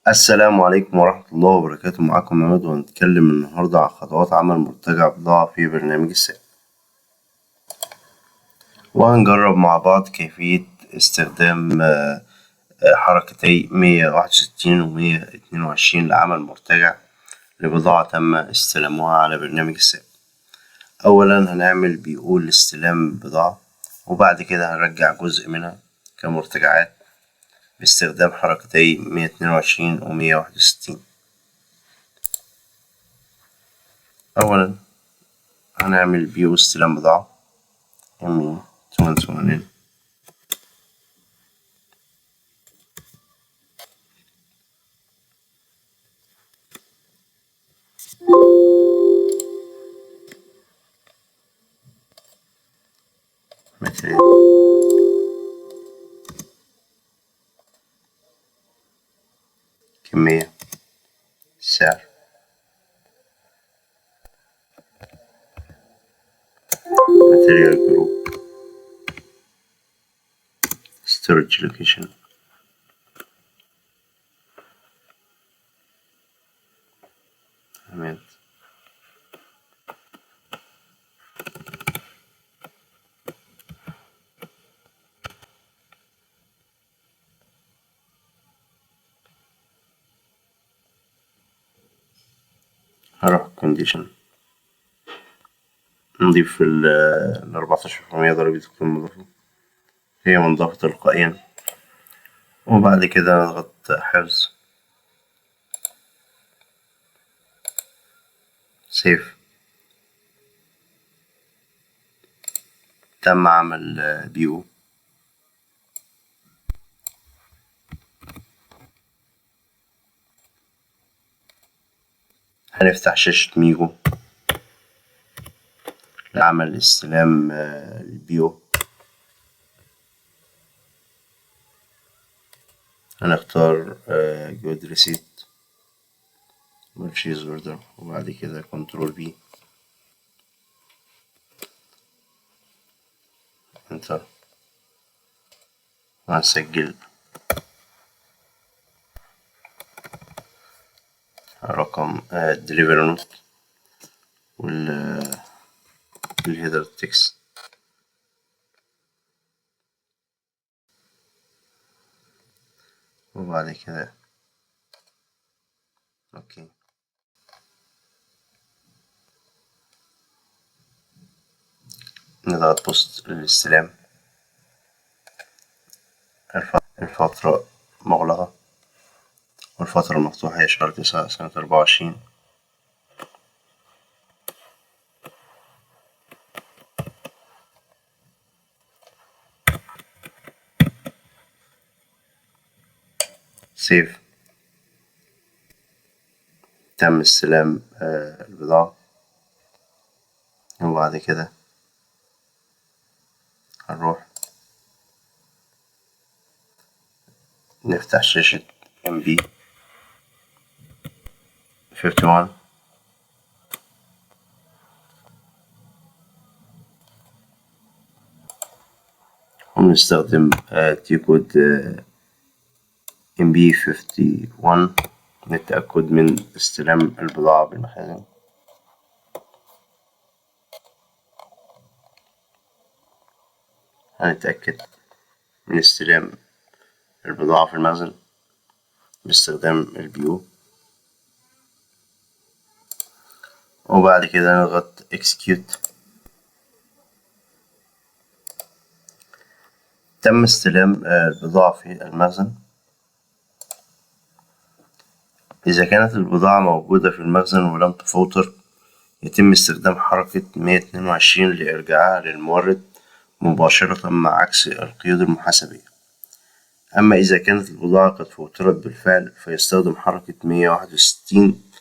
السلام عليكم ورحمة الله وبركاته. معاكم عماد، وهنتكلم النهاردة عن خطوات عمل مرتجع بضاعة في برنامج الساب، وهنجرب مع بعض كيفية استخدام حركتي 161 و 122 لعمل مرتجع لبضاعة تم استلامها على برنامج الساب. أولا هنعمل بيقول استلام بضاعة، وبعد كده هنرجع جزء منها كمرتجعات باستخدام حركتي 122 و 161. أولا هنعمل بيو استلام بضاعة يمين ثواني مثال كمية سعر material group storage location تمام. هروح condition نضيف 14% درجة القيمة المضافة، هي منضافة تلقائيا، وبعد كده نضغط حفظ سيف. تم عمل بيو. هنفتح شاشة ميجو لعمل استلام البيو. هنختار جود ريسيت purchase order، وبعد كده كنترول بي انتر، وهنسجل رقم delivery note والهيدر تكست، وبعد كده اوكي. نضغط بوست للاستلام. الفترة مغلقة، والفترة المفتوحة هي شهر 9 سنة 24. سيف. تم استلام البضاعة، وبعد كده هنروح نفتح شاشة MB 51 ونستخدم تيكود MB 51 للتأكد من استلام البضاعة بالمخازن. هنتأكد من استلام البضاعة في المخزن باستخدام البيو، وبعد كده نضغط execute. تم استلام البضاعة في المخزن. إذا كانت البضاعة موجودة في المخزن ولم تفوتر، يتم استخدام حركة 122 لإرجاعها للمورد مباشرة مع عكس القيود المحاسبية. أما إذا كانت البضاعة قد فوترت بالفعل، فيستخدم حركة 161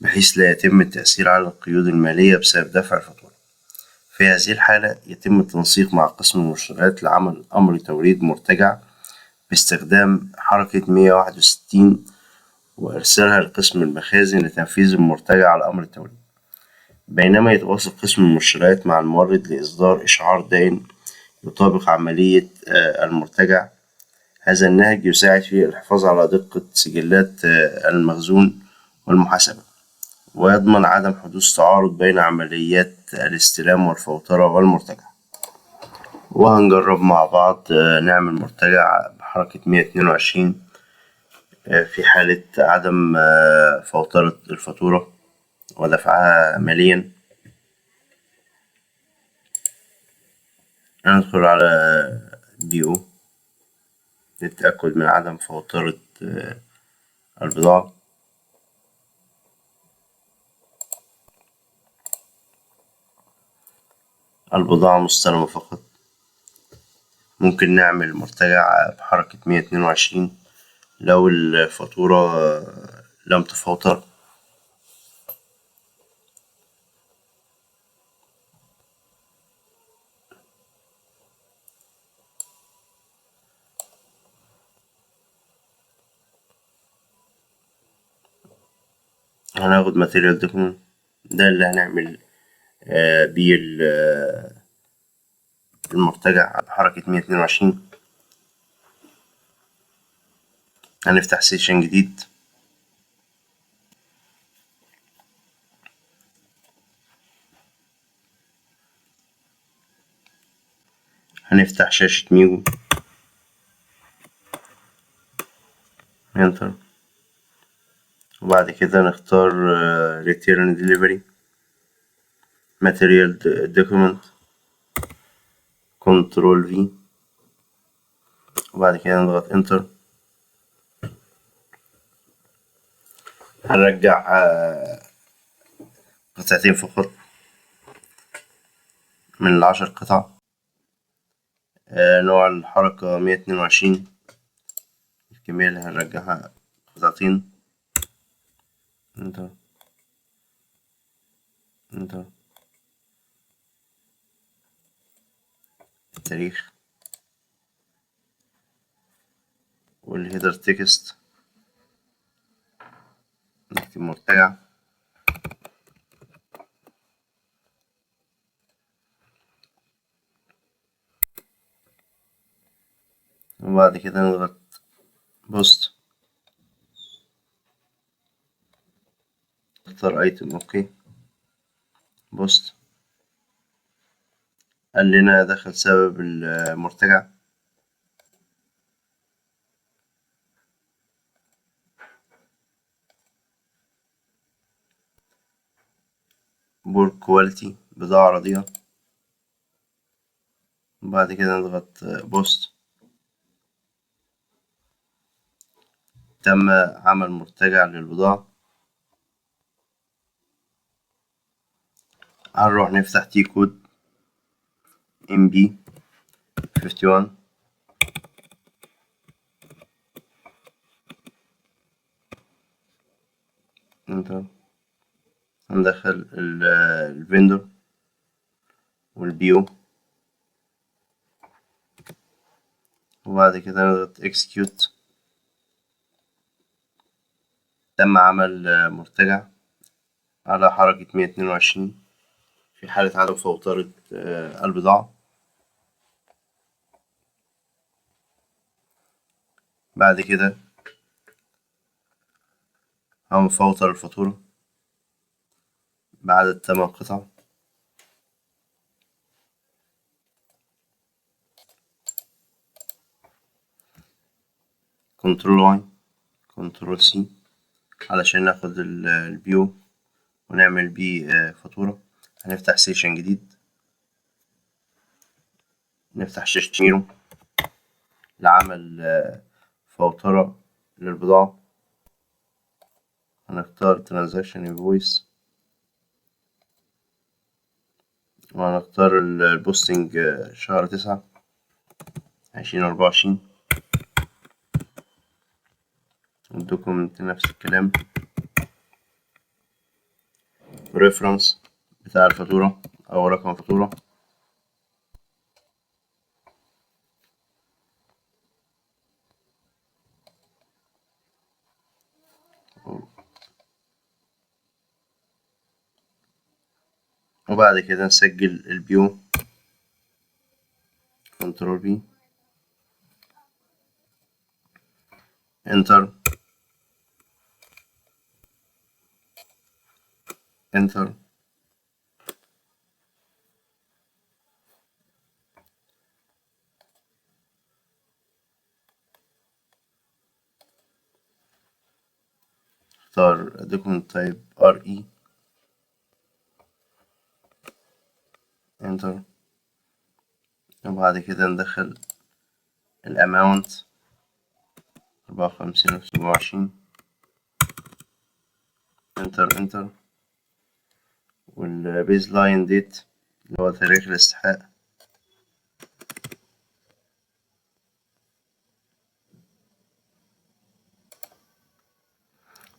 بحيث لا يتم التأثير على القيود المالية بسبب دفع الفاتورة. في هذه الحالة يتم التنسيق مع قسم المشتريات لعمل أمر توريد مرتجع باستخدام حركة 161 وإرسالها لقسم المخازن لتنفيذ المرتجع على أمر التوريد، بينما يتواصل قسم المشتريات مع المورد لإصدار إشعار دائن يطابق عملية المرتجع هذا النهج يساعد في الحفاظ على دقة سجلات المخزون والمحاسبة، ويضمن عدم حدوث تعارض بين عمليات الاستلام والفوترة والمرتجع. وهنجرب مع بعض نعمل مرتجع بحركة 122 في حالة عدم فوترة الفاتورة ودفعها ماليا. هندخل على BO للتأكد من عدم فوترة البضاعة. البضاعة مستلمة فقط. ممكن نعمل مرتجع بحركة 122 لو الفاتورة لم تفوتر. هناخد ماتيريال دوكيمنت، ده اللي هنعمل بيه المرتجع بحركة 122. هنفتح سيشن جديد. هنفتح شاشة ميجو، انتر، وبعد كده نختار return delivery material document كنترول V، وبعد كده نضغط انتر. هنرجع قطعتين فقط من ال10 قطع. نوع الحركة 122، الكمية اللي هنرجعها قطعتين. انتر انتر. التاريخ والهيدر تكست، نكتب مرتجع. وبعد كده نضغط بوست، نختار ايتم، اوكي، بوست. قال لنا دخل سبب المرتجع. بور كواليتي، بضاعة رديئة. وبعد كده نضغط بوست. تم عمل مرتجع للبضاعة. هنروح نفتح تي كود MB51. هندخل الفندور والبيو، وبعد كده نضغط execute. تم عمل مرتجع على حركة 122 في حالة عدم فوترة البضاعة. بعد كده هنفوتر الفاتورة بعدد 8 قطع. كنترول Y كنترول C علشان ناخد البيو ونعمل بيه فاتورة. هنفتح سيشن جديد، نفتح شاشة ميرو لعمل فوترة للبضاعة. هنختار ترانزاكشن انفويس، وهنختار البوستنج شهر 9 2024. الدوكومنت نفس الكلام. ريفرنس بتاع الفاتورة أو رقم الفاتورة. وبعد كده نسجل البيو، كنترول بي. انتر انتر. اختار دوكيمنت تايب ار اي. انتر. وبعد كده ندخل الاماونت 54,720. انتر انتر. والبيز لاين ديت اللي هو تاريخ الاستحقاق.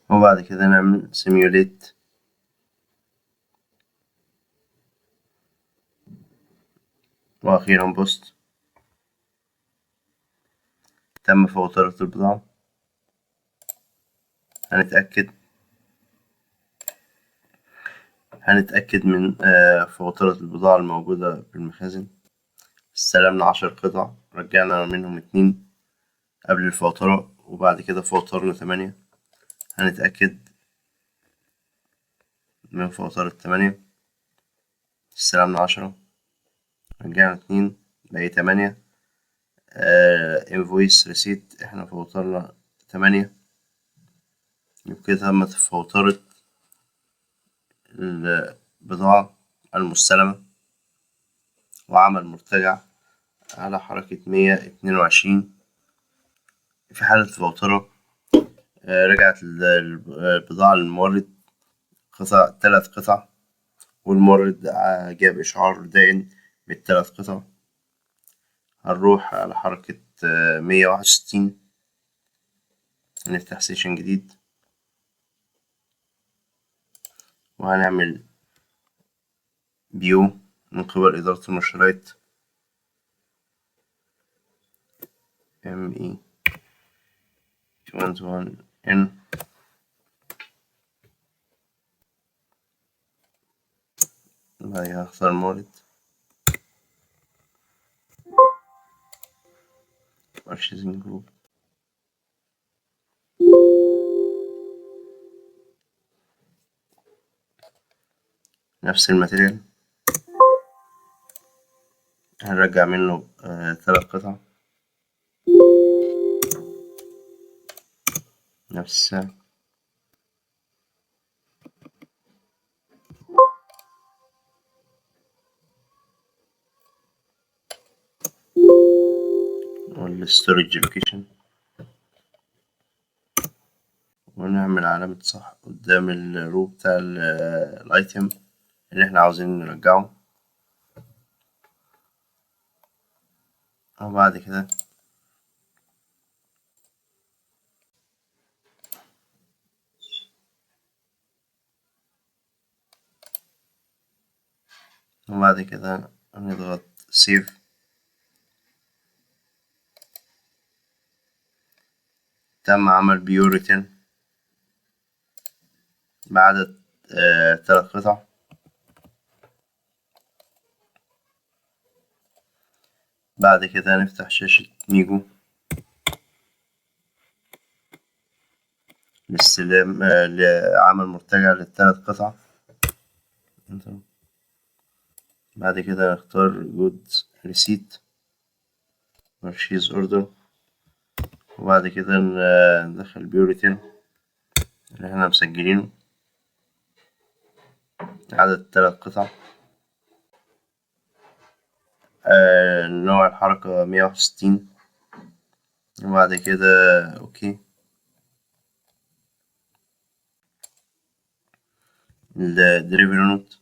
وبعد كده نعمل سيميوليت. وأخيرا بوست. تم فوترة البضاعة. هنتأكد من فوترة البضاعة الموجودة في المخازن. استلمنا 10 قطع، رجعنا منهم 2 قبل الفوترة، وبعد كده فوترنا 8. هنتأكد من فوترة 8. استلمنا 10، رجعنا 2، بقي 8. انفويس ريسيت احنا فوترنا 8. يبقى كده تمت فوترة البضاعة المستلمة وعمل مرتجع على حركة 122. في حالة الفوترة رجعت البضاعة للمورد 3 قطع، والمورد جاب إشعار دائن ب3 قطع. هنروح على حركة 161، نفتح سيشن جديد وهنعمل بيو من قبل إدارة المشتريات ME21N. بعدها هختار المورد Purchasing Group. نفس الماتيريال هنرجع منه 3 قطع نفس السعر. والستورج لوكيشن، ونعمل علامة صح قدام الرو بتاع الايتم اللي احنا عاوزين نرجعه. وبعد كده هنضغط سيف. تم عمل بيو ريتيرن بعدد 3 قطع. بعد كده نفتح شاشة ميجو لاستلام لعمل مرتجع ل3 قطع. بعد كده نختار جودز ريسيت purchase order. وبعد كده ندخل بيو ريتيرن اللي احنا مسجلينه عدد 3 قطع. نوع الحركة 161. وبعد كده اوكي. الدليفري نوت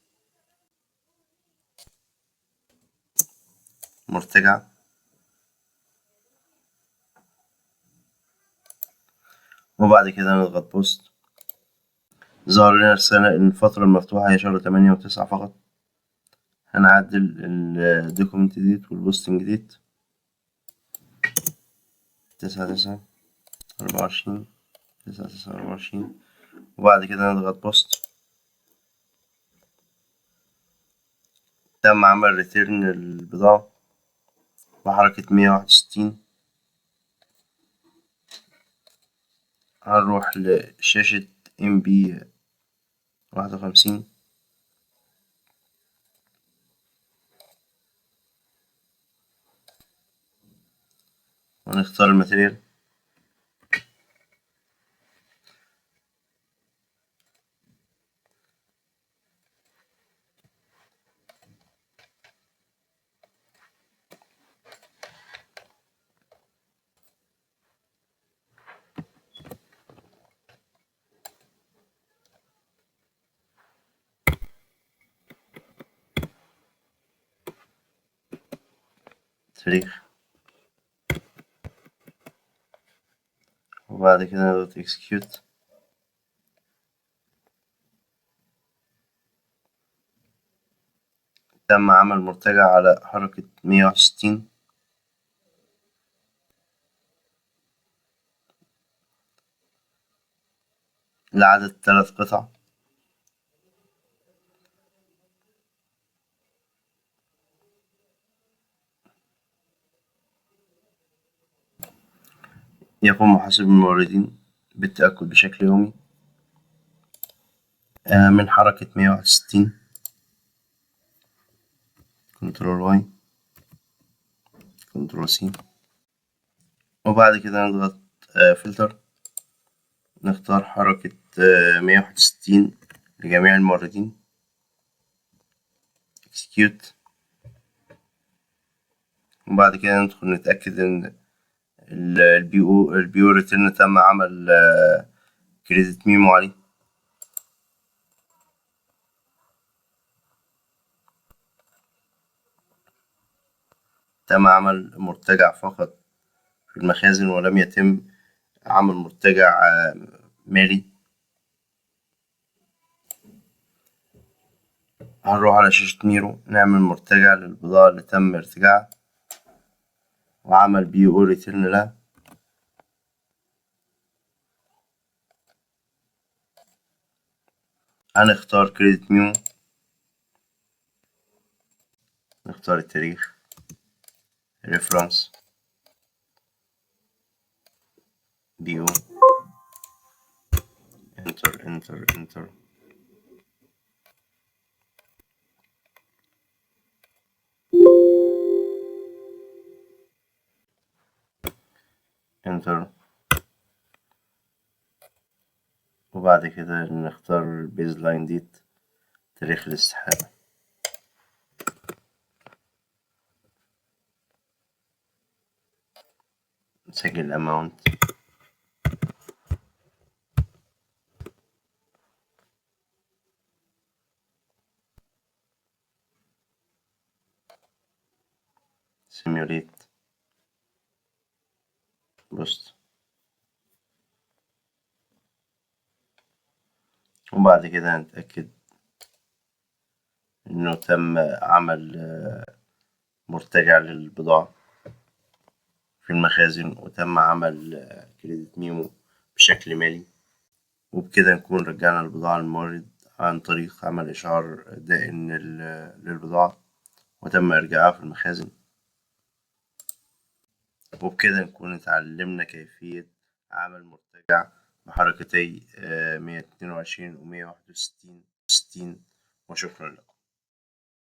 مرتجع. وبعد كده نضغط بوست. ظهر لنا رسالة إن الفترة المفتوحة هي شهر 8 و9 فقط. هنعدل الدوكيمنت ديت والبوستنج ديت 9/9/24 9/9/24. وبعد كده نضغط بوست. تم عمل ريتيرن البضاعة بحركة 161. هنروح لشاشة MB51 ونختار الماتيريال. تاريخ، وبعد كده نضغط execute. تم عمل مرتجع على حركة 161 لعدد 3 قطع. يقوم محاسب الموردين بالتأكد بشكل يومي من حركة 161. كنترول واي، كنترول سي، وبعد كده نضغط فلتر، نختار حركة 161 لجميع الموردين، execute. وبعد كده ندخل نتأكد إن البيو ريتيرن تم عمل كريدت ميمو عليه. تم عمل مرتجع فقط في المخازن ولم يتم عمل مرتجع مالي. هنروح على شاشة ميرو نعمل مرتجع للبضاعة اللي تم ارتجاعها وعمل بيو ريتيرن لها. هنختار كريدت ميمو، نختار التاريخ، ريفرنس، بيو، انتر انتر انتر، انتر، وبعد كده نختار البيز لاين ديت، تاريخ الاستحالة، نسجل الأماونت، سيميوليت، بوست، وبعد كده نتأكد إنه تم عمل مرتجع للبضاعة في المخازن وتم عمل كريدت ميمو بشكل مالي. وبكده نكون رجعنا البضاعة للمورد عن طريق عمل إشعار دائم للبضاعة وتم إرجاعها في المخازن. وبكده نكون اتعلمنا كيفية عمل مرتجع بحركتي 122 و 161. وشكرا لكم.